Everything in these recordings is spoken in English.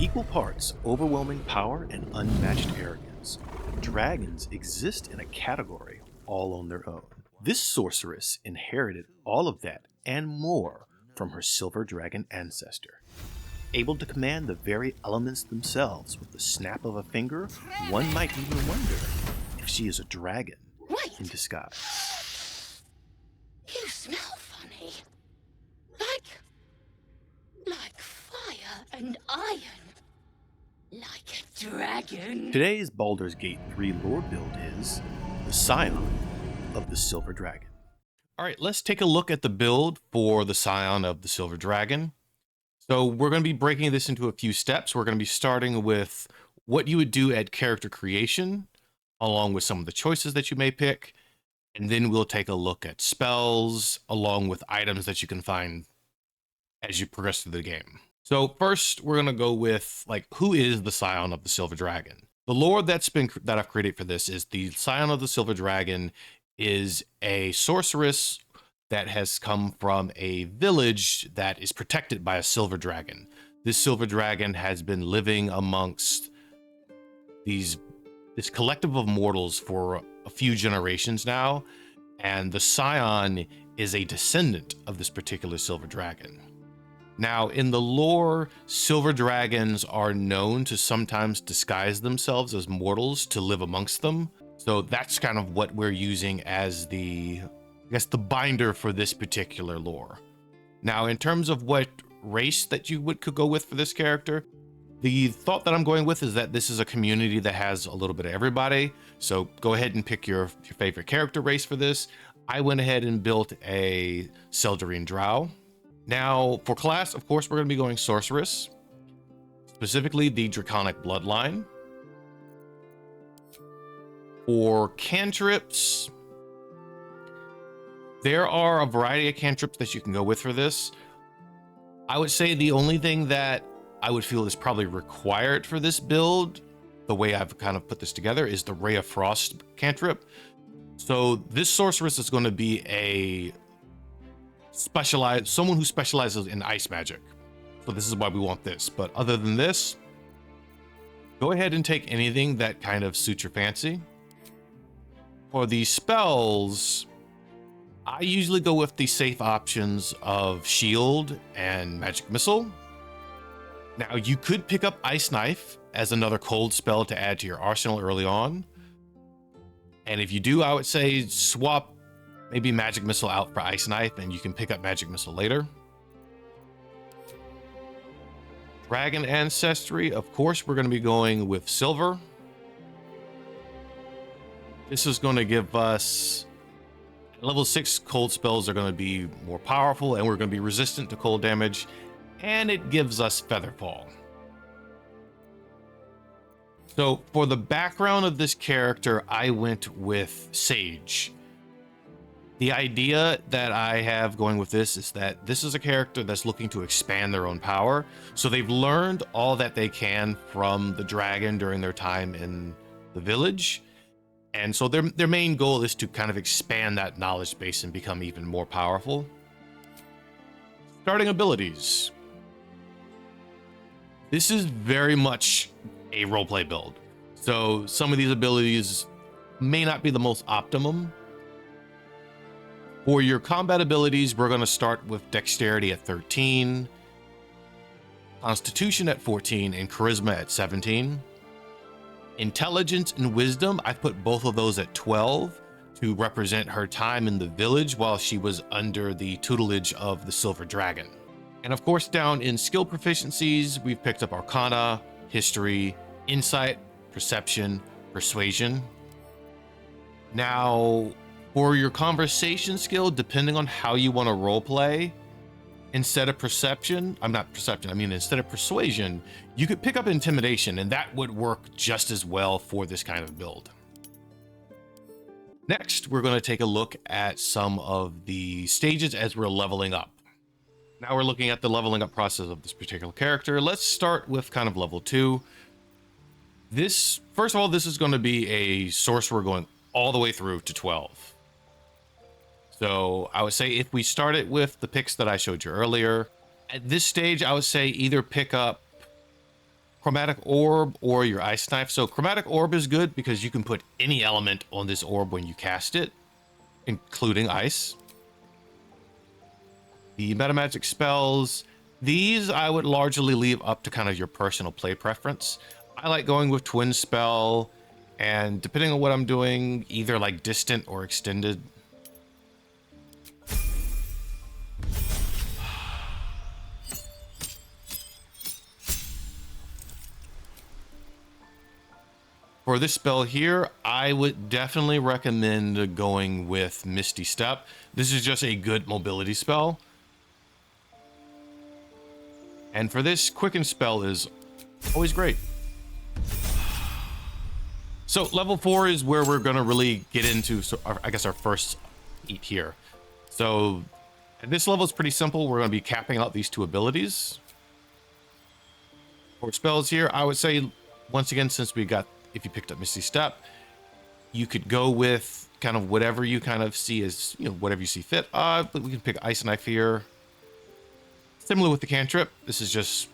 equal parts overwhelming power and unmatched arrogance, dragons exist in a category all on their own. This sorceress inherited all of that and more from her silver dragon ancestor. Able to command the very elements themselves with the snap of a finger, one might even wonder if she is a dragon in disguise. You smell funny. Like fire and iron. Like a dragon. Today's Baldur's Gate 3 lore build is the Scion of the Silver Dragon. All right, let's take a look at the build for the Scion of the Silver Dragon. So we're going to be breaking this into a few steps. We're going to be starting with what you would do at character creation, along with some of the choices that you may pick. And then we'll take a look at spells, along with items that you can find as you progress through the game. So first, we're going to go with, who is the Scion of the Silver Dragon? The lore that I've created for this is the Scion of the Silver Dragon is a sorceress that has come from a village that is protected by a silver dragon. This silver dragon has been living amongst this collective of mortals for a few generations now, and the Scion is a descendant of this particular silver dragon. Now, in the lore, silver dragons are known to sometimes disguise themselves as mortals to live amongst them. So that's kind of what we're using as the binder for this particular lore. Now, in terms of what race that you could go with for this character, the thought that I'm going with is that this is a community that has a little bit of everybody. So go ahead and pick your favorite character race for this. I went ahead and built a Seldarine Drow. Now, for class, of course, we're going to be going Sorceress, specifically the Draconic Bloodline. For cantrips, there are a variety of cantrips that you can go with for this. I would say the only thing that I would feel is probably required for this build, the way I've kind of put this together, is the Ray of Frost cantrip. So this sorceress is going to be someone who specializes in ice magic. So this is why we want this. But other than this, go ahead and take anything that kind of suits your fancy. For the spells, I usually go with the safe options of Shield and Magic Missile. Now, you could pick up Ice Knife as another cold spell to add to your arsenal early on. And if you do, I would say swap maybe Magic Missile out for Ice Knife, and you can pick up Magic Missile later. Dragon Ancestry, of course, we're going to be going with Silver. This is going to give us level 6 cold spells are going to be more powerful, and we're going to be resistant to cold damage, and it gives us Featherfall. So for the background of this character, I went with Sage. The idea that I have going with this is that this is a character that's looking to expand their own power. So they've learned all that they can from the dragon during their time in the village. And so their main goal is to kind of expand that knowledge base and become even more powerful. Starting abilities. This is very much a roleplay build. So some of these abilities may not be the most optimum. For your combat abilities, we're going to start with Dexterity at 13, Constitution at 14, and Charisma at 17. Intelligence and Wisdom, I've put both of those at 12 to represent her time in the village while she was under the tutelage of the Silver Dragon. And of course, down in skill proficiencies, we've picked up Arcana, History, Insight, Perception, Persuasion. Now, for your conversation skill, depending on how you want to roleplay, instead of perception, instead of persuasion, you could pick up intimidation, and that would work just as well for this kind of build. Next, we're going to take a look at some of the stages as we're leveling up. Now we're looking at the leveling up process of this particular character. Let's start with kind of level 2. First of all, this is going to be a sorcerer going all the way through to 12. So I would say if we started with the picks that I showed you earlier, at this stage, I would say either pick up Chromatic Orb or your Ice Knife. So Chromatic Orb is good because you can put any element on this orb when you cast it, including ice. The meta magic spells, these I would largely leave up to kind of your personal play preference. I like going with Twin Spell, and depending on what I'm doing, either like distant or extended. For this spell here, I would definitely recommend going with Misty Step. This is just a good mobility spell. And for this, Quicken spell is always great. So level 4 is where we're going to really get into, I guess, our first eat here. So at this level, it's pretty simple. We're going to be capping out these two abilities. For spells here, I would say, once again, since we got, if you picked up Misty Step, you could go with kind of whatever you kind of see as, you know, whatever you see fit. But we can pick Ice Knife here. Similar with the cantrip, this is just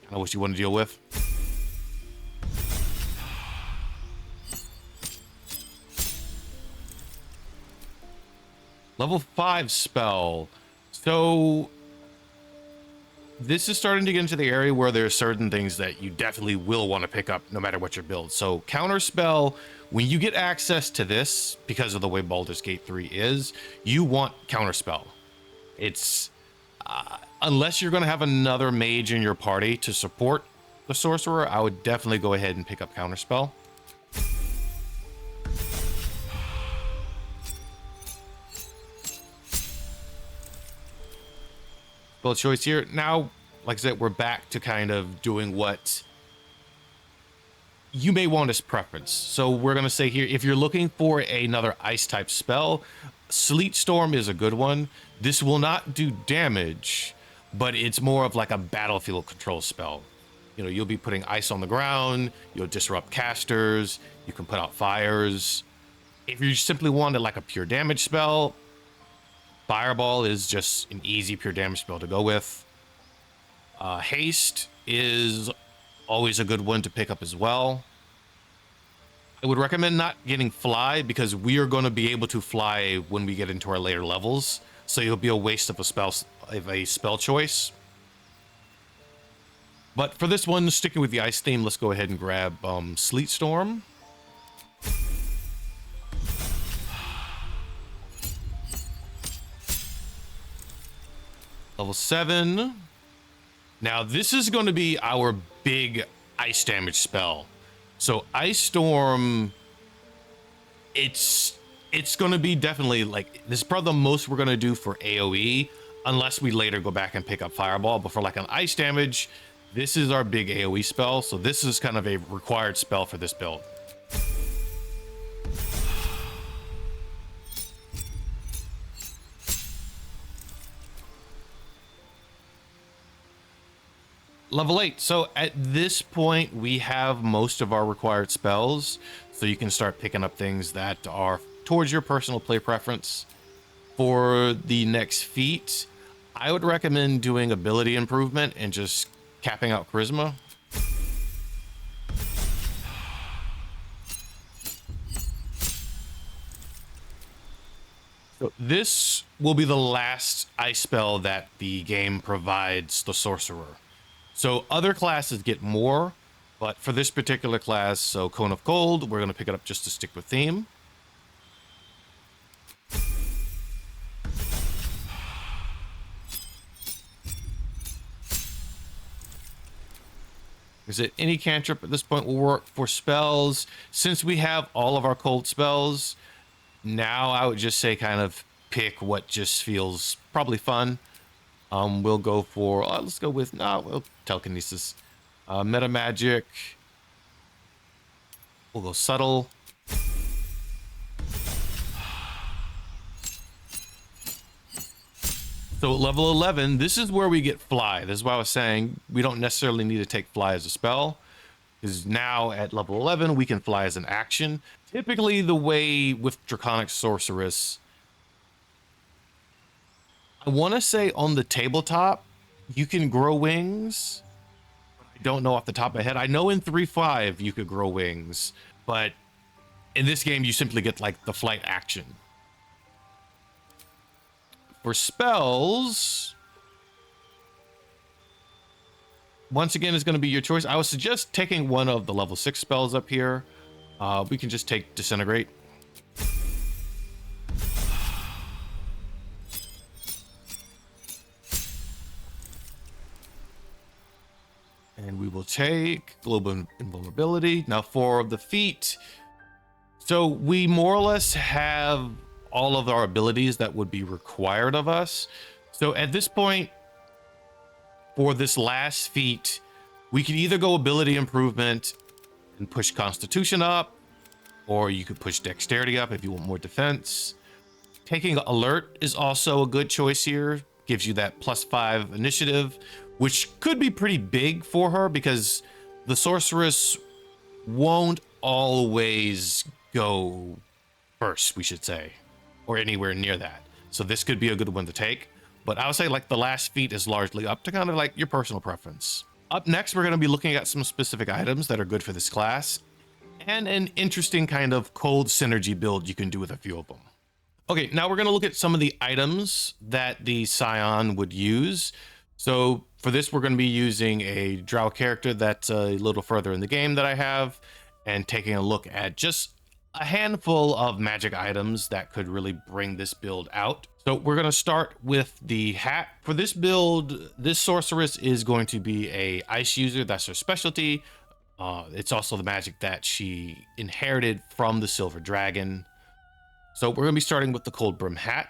kind of what you want to deal with. Level 5 spell. So this is starting to get into the area where there are certain things that you definitely will want to pick up no matter what your build. So counter spell, when you get access to this, because of the way Baldur's Gate 3 is, you want counter spell. It's unless you're going to have another mage in your party to support the sorcerer, I would definitely go ahead and pick up counter spell. Spell choice here. Now, like I said, we're back to kind of doing what you may want as preference. So we're going to say here, if you're looking for another ice type spell, Sleet Storm is a good one. This will not do damage, but it's more of like a battlefield control spell. You know, you'll be putting ice on the ground, you'll disrupt casters, you can put out fires. If you simply wanted like a pure damage spell, Fireball is just an easy pure damage spell to go with. Haste is always a good one to pick up as well. I would recommend not getting Fly because we are going to be able to fly when we get into our later levels. So it'll be a waste of a spell choice. But for this one, sticking with the ice theme, let's go ahead and grab Sleet Storm. Level 7. Now this is going to be our big ice damage spell. So Ice Storm, it's going to be definitely like, this is probably the most we're going to do for AoE, unless we later go back and pick up Fireball. But for like an ice damage, this is our big AoE spell. So this is kind of a required spell for this build. Level 8. So at this point, we have most of our required spells. So you can start picking up things that are towards your personal play preference. For the next feat, I would recommend doing ability improvement and just capping out charisma. So this will be the last ice spell that the game provides the sorcerer. So other classes get more, but for this particular class, so Cone of Cold, we're going to pick it up just to stick with theme. Is it any cantrip at this point will work for spells? Since we have all of our cold spells, now I would just say kind of pick what just feels probably fun. We'll go for, let's go with, telekinesis. Meta magic. We'll go subtle. So at level 11, this is where we get fly. This is why I was saying we don't necessarily need to take fly as a spell, because now at level 11, we can fly as an action. Typically the way with Draconic Sorceress, I want to say on the tabletop, you can grow wings. I don't know off the top of my head. I know in 3.5 you could grow wings, but in this game you simply get like the flight action. For spells, once again, is going to be your choice. I would suggest taking one of the level 6 spells up here. We can just take Disintegrate. And we will take Global Invulnerability. Now for the feat, so we more or less have all of our abilities that would be required of us. So at this point, for this last feat, we can either go ability improvement and push Constitution up, or you could push Dexterity up if you want more defense. Taking Alert is also a good choice here. Gives you that +5 initiative, which could be pretty big for her because the Sorceress won't always go first, we should say, or anywhere near that. So this could be a good one to take. But I would say like the last feat is largely up to kind of like your personal preference. Up next, we're going to be looking at some specific items that are good for this class and an interesting kind of cold synergy build you can do with a few of them. Okay, now we're going to look at some of the items that the Scion would use. So for this, we're going to be using a Drow character that's a little further in the game that I have, and taking a look at just a handful of magic items that could really bring this build out. So we're going to start with the hat. For this build, this sorceress is going to be a ice user. That's her specialty. It's also the magic that she inherited from the Silver Dragon. So we're going to be starting with the Cold Brim hat.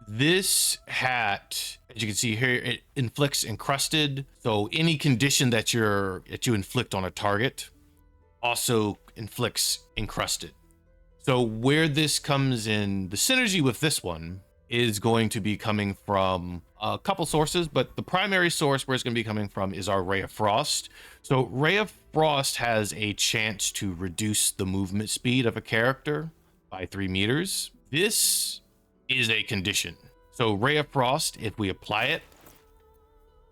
This hat, as you can see here, it inflicts encrusted. So any condition that you inflict on a target also inflicts encrusted. So where this comes in, the synergy with this one is going to be coming from a couple sources, but the primary source where it's going to be coming from is our Ray of Frost. So Ray of Frost has a chance to reduce the movement speed of a character by 3 meters. This is a condition. So Ray of Frost, if we apply it,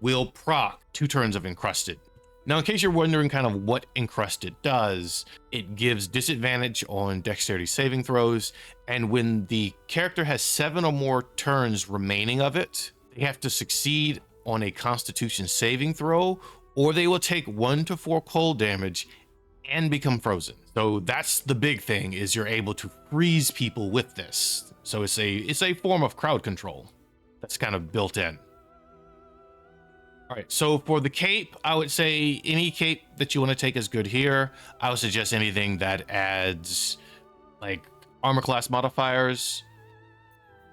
will proc 2 turns of encrusted. Now, in case you're wondering kind of what encrusted does, it gives disadvantage on dexterity saving throws, and when the character has 7 or more turns remaining of it, they have to succeed on a constitution saving throw, or they will take 1 to 4 cold damage and become frozen. So that's the big thing, is you're able to freeze people with this. So it's a form of crowd control that's kind of built in. All right, so for the cape, I would say any cape that you want to take is good here. I would suggest anything that adds like armor class modifiers.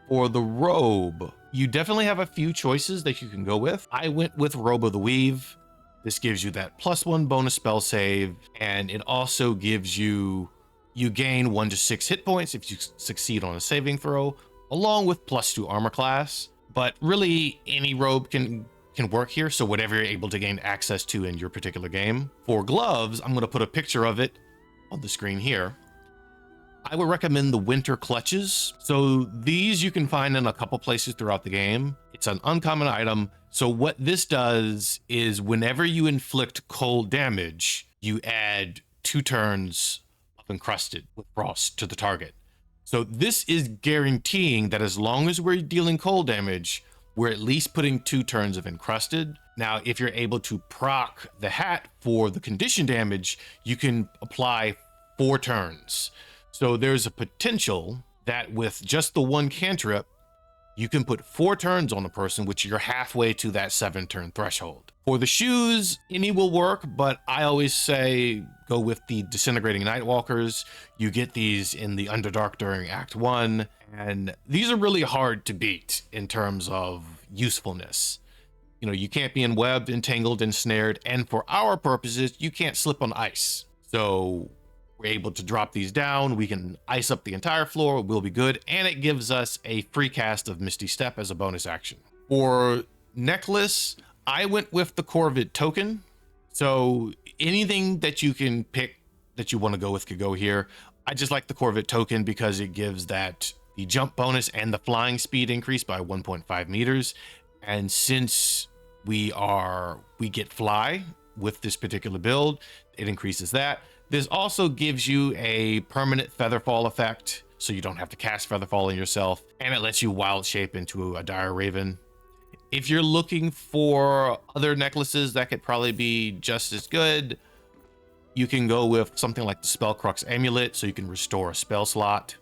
For the robe, you definitely have a few choices that you can go with. I went with Robe of the Weave. This gives you that +1 bonus spell save, and it also gives you gain 1 to 6 hit points if you succeed on a saving throw, along with +2 armor class. But really, any robe can work here, so whatever you're able to gain access to in your particular game. For gloves, I'm going to put a picture of it on the screen here. I would recommend the winter clutches. So these you can find in a couple places throughout the game. It's an uncommon item. So what this does is whenever you inflict cold damage, you add 2 turns of encrusted with frost to the target. So this is guaranteeing that as long as we're dealing cold damage, we're at least putting 2 turns of encrusted. Now, if you're able to proc the hat for the condition damage, you can apply 4 turns. So there's a potential that with just the 1 cantrip, you can put 4 turns on a person, which you're halfway to that 7-turn threshold. For the shoes, any will work, but I always say go with the Disintegrating Nightwalkers. You get these in the Underdark during Act 1, and these are really hard to beat in terms of usefulness. You know, you can't be enwebbed, entangled, ensnared, and for our purposes, you can't slip on ice. So we're able to drop these down, we can ice up the entire floor, we'll be good, and it gives us a free cast of Misty Step as a bonus action. For necklace, I went with the Corvid token. So anything that you can pick that you want to go with could go here. I just like the Corvid token because it gives that the jump bonus and the flying speed increase by 1.5 meters. And since we get fly, with this particular build. It increases that. This also gives you a permanent Featherfall effect, so you don't have to cast Featherfall on yourself, and it lets you wild shape into a Dire Raven. If you're looking for other necklaces that could probably be just as good, you can go with something like the Spellcrux Amulet, so you can restore a spell slot.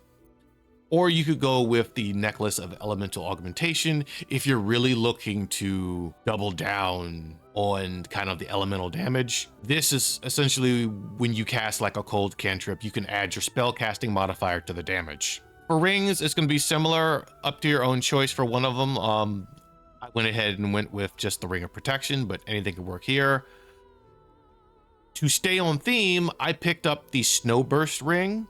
Or you could go with the Necklace of Elemental Augmentation if you're really looking to double down on kind of the elemental damage. This is essentially when you cast like a cold cantrip, you can add your spell casting modifier to the damage. For rings, it's going to be similar, up to your own choice for one of them. I went ahead and went with just the Ring of Protection, but anything can work here. To stay on theme, I picked up the Snowburst ring.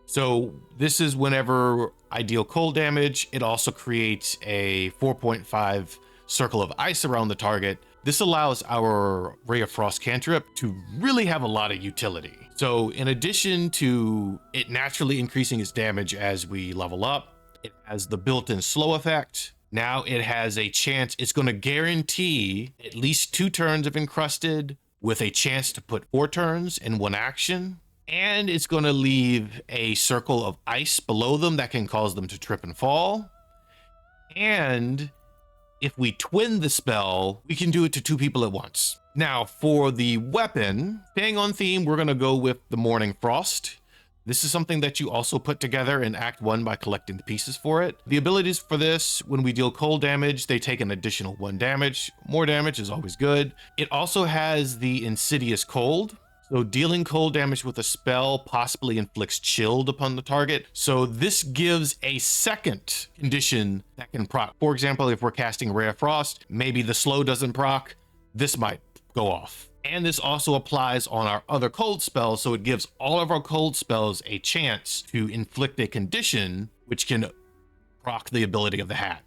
So this is whenever I deal cold damage, it also creates a 4.5 circle of ice around the target. This allows our Ray of Frost cantrip to really have a lot of utility. So in addition to it naturally increasing its damage as we level up, it has the built-in slow effect. Now it has a chance, it's going to guarantee at least 2 turns of encrusted with a chance to put 4 turns in one action. And it's going to leave a circle of ice below them that can cause them to trip and fall. And if we twin the spell, we can do it to 2 people at once. Now, for the weapon, staying on theme, we're going to go with the Morning Frost. This is something that you also put together in Act 1 by collecting the pieces for it. The abilities for this, when we deal cold damage, they take an additional 1 damage. More damage is always good. It also has the Insidious Cold. So dealing cold damage with a spell possibly inflicts chilled upon the target. So this gives a second condition that can proc. For example, if we're casting Ray of Frost, maybe the slow doesn't proc, this might go off. And this also applies on our other cold spells, so it gives all of our cold spells a chance to inflict a condition which can proc the ability of the hat.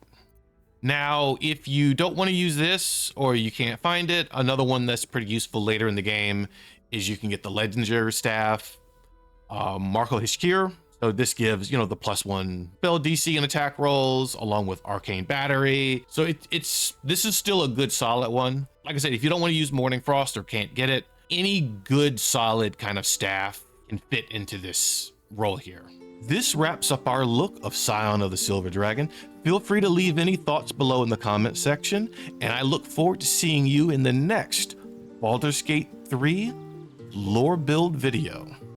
Now, if you don't want to use this or you can't find it, another one that's pretty useful later in the game is you can get the Legendary Staff, Marco Hishkir. So this gives, the +1 spell DC and attack rolls along with Arcane Battery. So this is still a good solid one. Like I said, if you don't want to use Morning Frost or can't get it, any good solid kind of staff can fit into this role here. This wraps up our look of Scion of the Silver Dragon. Feel free to leave any thoughts below in the comment section, and I look forward to seeing you in the next Baldur's Gate 3 lore build video.